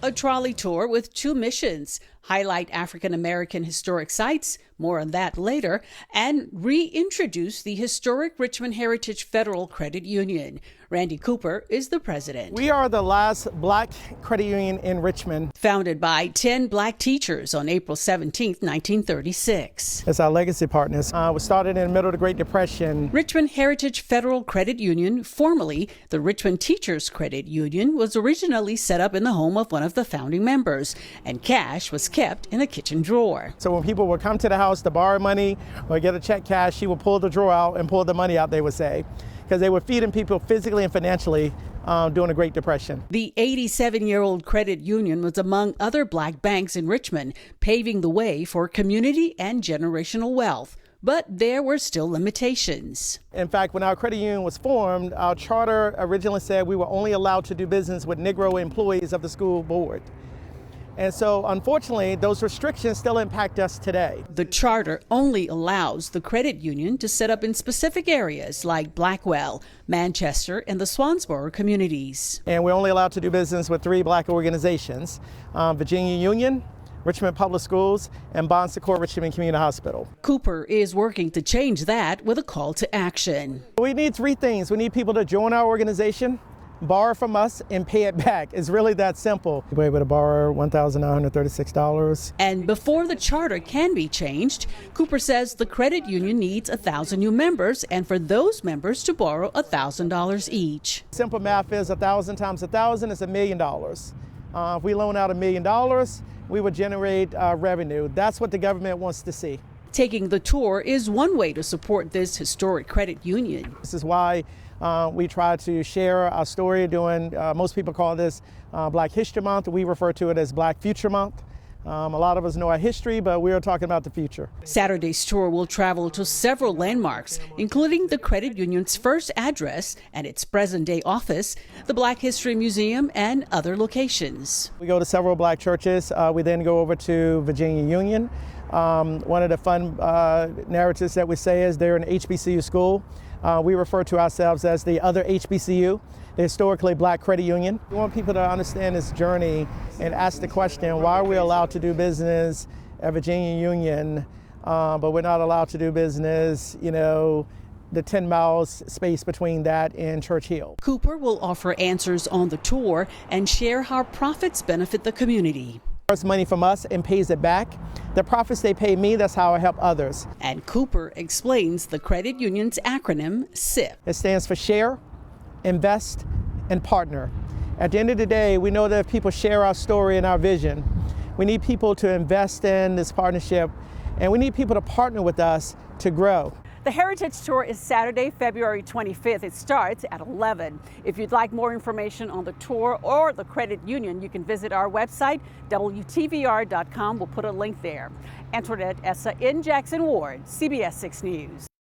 A trolley tour with two missions: highlight African American historic sites, more on that later, and reintroduce the historic Richmond Heritage Federal Credit Union. Randy Cooper is the president. We are the last black credit union in Richmond. Founded by 10 black teachers on April 17, 1936. It's our legacy partners. We started in the middle of the Great Depression. Richmond Heritage Federal Credit Union, formerly the Richmond Teachers Credit Union, was originally set up in the home of one of the founding members, and cash was kept in a kitchen drawer. So when people would come to the house to borrow money or get a check cash, she would pull the drawer out and pull the money out, they would say, because they were feeding people physically and financially during the Great Depression. The 87-year-old credit union was among other black banks in Richmond, paving the way for community and generational wealth. But there were still limitations. In fact, when our credit union was formed, our charter originally said we were only allowed to do business with Negro employees of the school board. And so, unfortunately, those restrictions still impact us today. The charter only allows the credit union to set up in specific areas like Blackwell, Manchester, and the Swansboro communities. And we're only allowed to do business with 3 black organizations: Virginia Union, Richmond Public Schools, and Bon Secours Richmond Community Hospital. Cooper is working to change that with a call to action. We need 3 things. We need people to join our organization, borrow from us, and pay it back. It's really that simple. We're able to borrow $1,936. And before the charter can be changed, Cooper says the credit union needs 1,000 new members, and for those members to borrow $1,000 each. Simple math is 1,000 times 1,000 is $1 million. If we loan out $1 million, we would generate revenue. That's what the government wants to see. Taking the tour is one way to support this historic credit union. This is why we try to share our story during, most people call this Black History Month. We refer to it as Black Future Month. A lot of us know our history, but we are talking about the future. Saturday's tour will travel to several landmarks, including the credit union's first address and its present-day office, the Black History Museum, and other locations. We go to several black churches. We then go over to Virginia Union. One of the fun narratives that we say is they're an HBCU school. We refer to ourselves as the other HBCU, the historically black credit union. We want people to understand this journey and ask the question, why are we allowed to do business at Virginia Union, but we're not allowed to do business, the 10 miles space between that and Church Hill. Cooper will offer answers on the tour and share how profits benefit the community. It's money from us and pays it back. The profits they pay me, that's how I help others. And Cooper explains the credit union's acronym, SIP. It stands for Share, Invest, and Partner. At the end of the day, we know that if people share our story and our vision, we need people to invest in this partnership, and we need people to partner with us to grow. The Heritage Tour is Saturday, February 25th. It starts at 11. If you'd like more information on the tour or the credit union, you can visit our website, WTVR.com. We'll put a link there. Antoinette Essa in Jackson Ward, CBS 6 News.